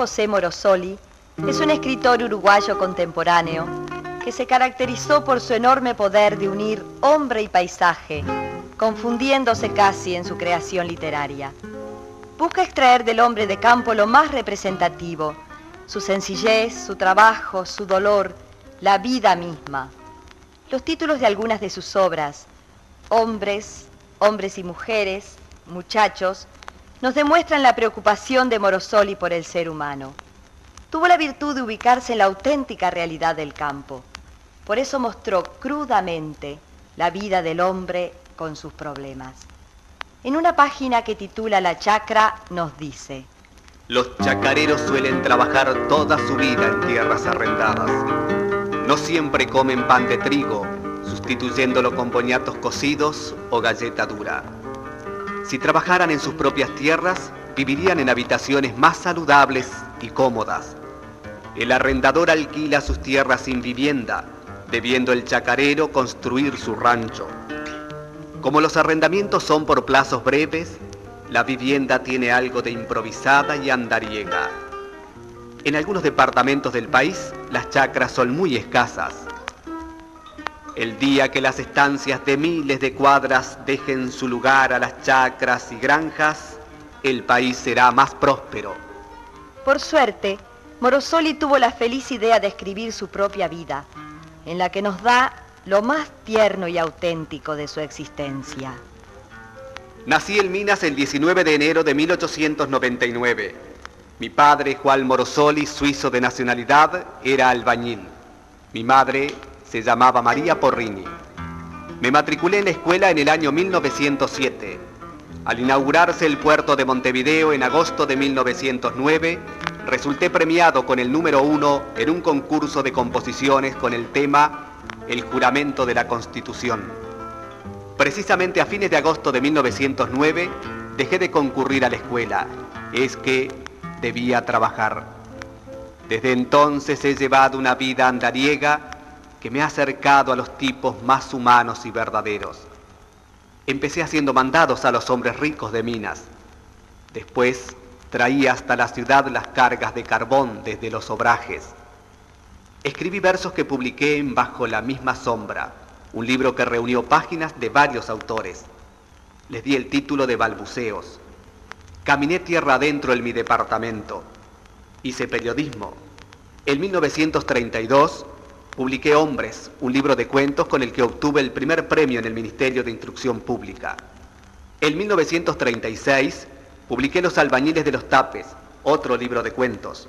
José Morosoli es un escritor uruguayo contemporáneo que se caracterizó por su enorme poder de unir hombre y paisaje, confundiéndose casi en su creación literaria. Busca extraer del hombre de campo lo más representativo, su sencillez, su trabajo, su dolor, la vida misma. Los títulos de algunas de sus obras, Hombres, Hombres y Mujeres, Muchachos, nos demuestran la preocupación de Morosoli por el ser humano. Tuvo la virtud de ubicarse en la auténtica realidad del campo. Por eso mostró crudamente la vida del hombre con sus problemas. En una página que titula La Chacra nos dice: los chacareros suelen trabajar toda su vida en tierras arrendadas. No siempre comen pan de trigo, sustituyéndolo con boniatos cocidos o galleta dura. Si trabajaran en sus propias tierras, vivirían en habitaciones más saludables y cómodas. El arrendador alquila sus tierras sin vivienda, debiendo el chacarero construir su rancho. Como los arrendamientos son por plazos breves, la vivienda tiene algo de improvisada y andariega. En algunos departamentos del país, las chacras son muy escasas. El día que las estancias de miles de cuadras dejen su lugar a las chacras y granjas, el país será más próspero. Por suerte, Morosoli tuvo la feliz idea de escribir su propia vida, en la que nos da lo más tierno y auténtico de su existencia. Nací en Minas el 19 de enero de 1899. Mi padre, Juan Morosoli, suizo de nacionalidad, era albañil. Mi madre se llamaba María Porrini. Me matriculé en la escuela en el año 1907. Al inaugurarse el puerto de Montevideo en agosto de 1909, resulté premiado con el número 1 en un concurso de composiciones con el tema El juramento de la Constitución. Precisamente a fines de agosto de 1909 dejé de concurrir a la escuela. Es que debía trabajar. Desde entonces he llevado una vida andariega que me ha acercado a los tipos más humanos y verdaderos. Empecé haciendo mandados a los hombres ricos de Minas. Después traía hasta la ciudad las cargas de carbón desde los obrajes. Escribí versos que publiqué en Bajo la misma sombra, un libro que reunió páginas de varios autores. Les di el título de Balbuceos. Caminé tierra adentro en mi departamento. Hice periodismo. En 1932 publiqué Hombres, un libro de cuentos con el que obtuve el primer premio en el Ministerio de Instrucción Pública. En 1936 publiqué Los albañiles de los Tapes, otro libro de cuentos.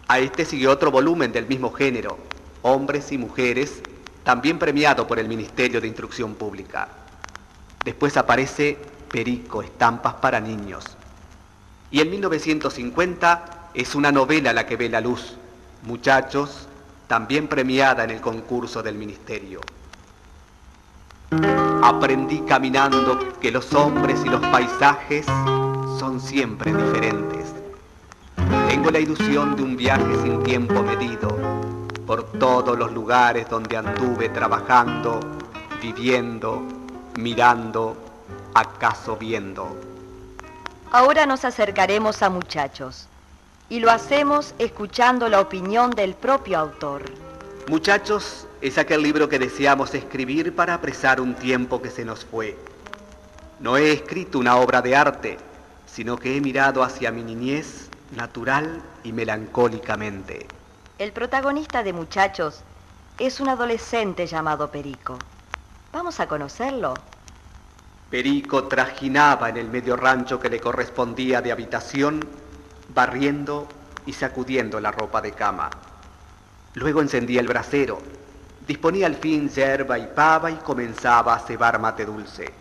A este siguió otro volumen del mismo género, Hombres y Mujeres, también premiado por el Ministerio de Instrucción Pública. Después aparece Perico, estampas para niños. Y en 1950 es una novela la que ve la luz, Muchachos, también premiada en el concurso del Ministerio. Aprendí caminando que los hombres y los paisajes son siempre diferentes. Tengo la ilusión de un viaje sin tiempo medido, por todos los lugares donde anduve trabajando, viviendo, mirando, acaso viendo. Ahora nos acercaremos a Muchachos, y lo hacemos escuchando la opinión del propio autor. Muchachos es aquel libro que deseamos escribir para apresar un tiempo que se nos fue. No he escrito una obra de arte, sino que he mirado hacia mi niñez natural y melancólicamente. El protagonista de Muchachos es un adolescente llamado Perico. ¿Vamos a conocerlo? Perico trajinaba en el medio rancho que le correspondía de habitación, barriendo y sacudiendo la ropa de cama. Luego encendía el brasero, disponía al fin yerba y pava y comenzaba a cebar mate dulce.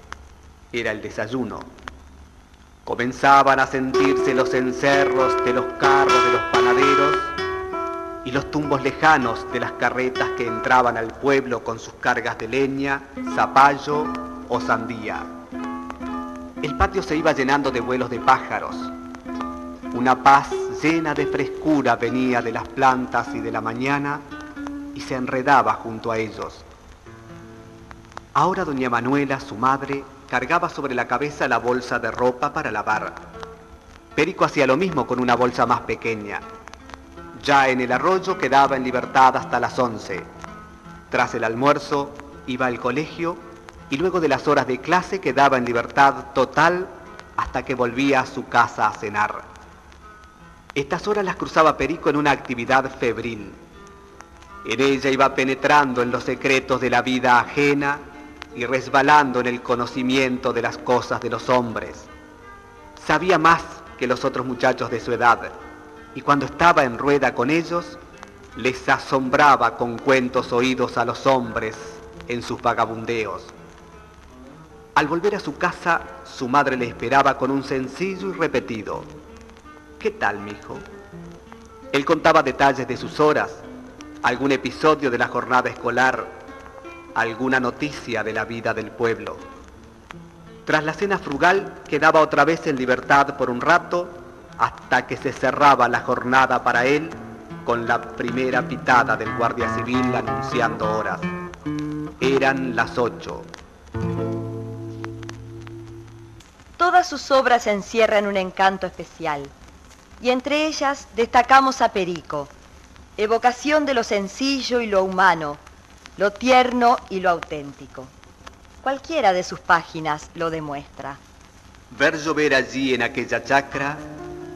Era el desayuno. Comenzaban a sentirse los encerros de los carros de los panaderos y los tumbos lejanos de las carretas que entraban al pueblo con sus cargas de leña, zapallo o sandía. El patio se iba llenando de vuelos de pájaros. Una paz llena de frescura venía de las plantas y de la mañana y se enredaba junto a ellos. Ahora doña Manuela, su madre, cargaba sobre la cabeza la bolsa de ropa para lavar. Perico hacía lo mismo con una bolsa más pequeña. Ya en el arroyo quedaba en libertad hasta las 11. Tras el almuerzo iba al colegio y luego de las horas de clase quedaba en libertad total hasta que volvía a su casa a cenar. Estas horas las cruzaba Perico en una actividad febril. En ella iba penetrando en los secretos de la vida ajena y resbalando en el conocimiento de las cosas de los hombres. Sabía más que los otros muchachos de su edad, y cuando estaba en rueda con ellos, les asombraba con cuentos oídos a los hombres en sus vagabundeos. Al volver a su casa, su madre le esperaba con un sencillo y repetido: ¿qué tal, mijo? Él contaba detalles de sus horas, algún episodio de la jornada escolar, alguna noticia de la vida del pueblo. Tras la cena frugal, quedaba otra vez en libertad por un rato, hasta que se cerraba la jornada para él con la primera pitada del guardia civil anunciando horas. Eran las 8. Todas sus obras encierran un encanto especial, y entre ellas destacamos a Perico, evocación de lo sencillo y lo humano, lo tierno y lo auténtico. Cualquiera de sus páginas lo demuestra. Ver llover allí en aquella chacra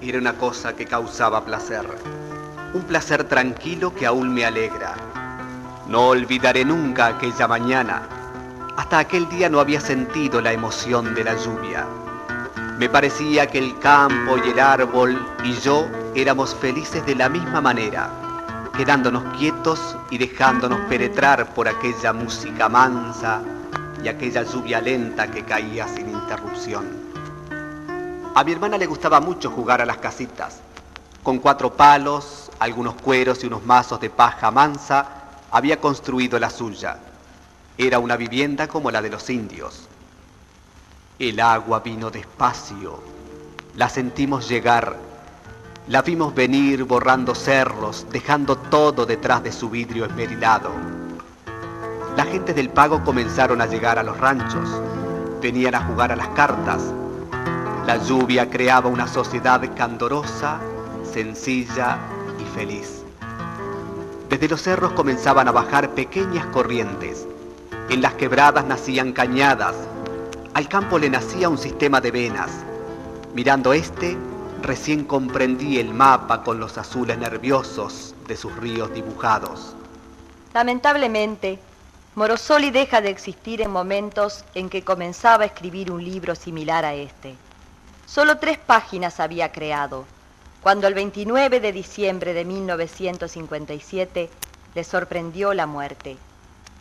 era una cosa que causaba placer, un placer tranquilo que aún me alegra. No olvidaré nunca aquella mañana. Hasta aquel día no había sentido la emoción de la lluvia. Me parecía que el campo y el árbol y yo éramos felices de la misma manera, quedándonos quietos y dejándonos penetrar por aquella música mansa y aquella lluvia lenta que caía sin interrupción. A mi hermana le gustaba mucho jugar a las casitas. Con 4 palos, algunos cueros y unos mazos de paja mansa, había construido la suya. Era una vivienda como la de los indios. El agua vino despacio, la sentimos llegar, la vimos venir borrando cerros, dejando todo detrás de su vidrio esmerilado. La gente del pago comenzaron a llegar a los ranchos, venían a jugar a las cartas. La lluvia creaba una sociedad candorosa, sencilla y feliz. Desde los cerros comenzaban a bajar pequeñas corrientes. En las quebradas nacían cañadas. Al campo le nacía un sistema de venas. Mirando recién comprendí el mapa con los azules nerviosos de sus ríos dibujados. Lamentablemente, Morosoli deja de existir en momentos en que comenzaba a escribir un libro similar a este. Solo 3 páginas había creado, cuando el 29 de diciembre de 1957 le sorprendió la muerte.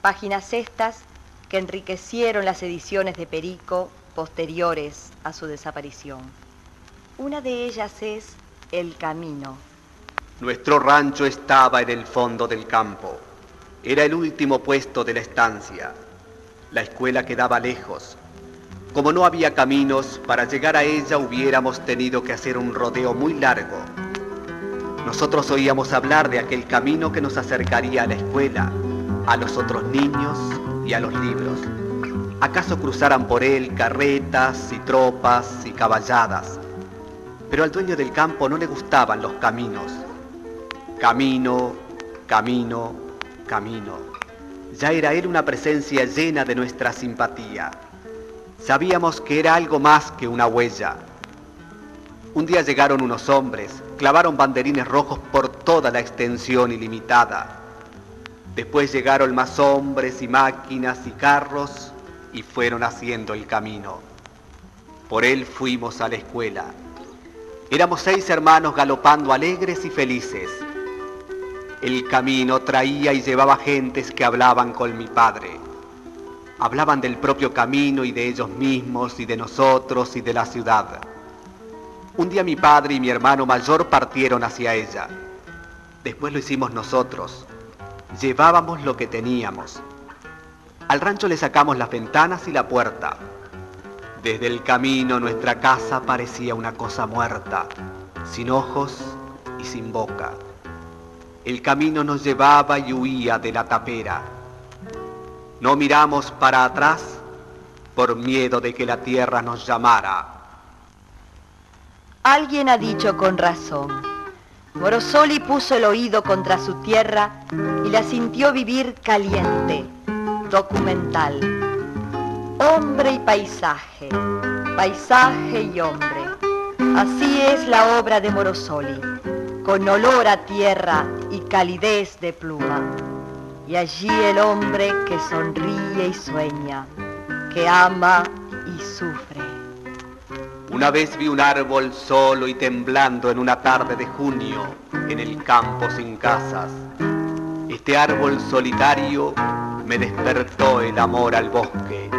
Páginas estas que enriquecieron las ediciones de Perico posteriores a su desaparición. Una de ellas es El Camino. Nuestro rancho estaba en el fondo del campo. Era el último puesto de la estancia. La escuela quedaba lejos. Como no había caminos, para llegar a ella hubiéramos tenido que hacer un rodeo muy largo. Nosotros oíamos hablar de aquel camino que nos acercaría a la escuela, a los otros niños y a los libros. ¿Acaso cruzaran por él carretas y tropas y caballadas? Pero al dueño del campo no le gustaban los caminos. Camino, camino, camino. Ya era él una presencia llena de nuestra simpatía. Sabíamos que era algo más que una huella. Un día llegaron unos hombres, clavaron banderines rojos por toda la extensión ilimitada. Después llegaron más hombres y máquinas y carros y fueron haciendo el camino. Por él fuimos a la escuela. Éramos 6 hermanos galopando alegres y felices. El camino traía y llevaba gentes que hablaban con mi padre. Hablaban del propio camino y de ellos mismos y de nosotros y de la ciudad. Un día mi padre y mi hermano mayor partieron hacia ella. Después lo hicimos nosotros. Llevábamos lo que teníamos. Al rancho le sacamos las ventanas y la puerta. Desde el camino nuestra casa parecía una cosa muerta, sin ojos y sin boca. El camino nos llevaba y huía de la tapera. No miramos para atrás por miedo de que la tierra nos llamara. Alguien ha dicho con razón, Morosoli puso el oído contra su tierra y la sintió vivir caliente, documental. Hombre y paisaje, paisaje y hombre. Así es la obra de Morosoli, con olor a tierra y calidez de pluma. Y allí el hombre que sonríe y sueña, que ama y sufre. Una vez vi un árbol solo y temblando en una tarde de junio en el campo sin casas. Este árbol solitario me despertó el amor al bosque.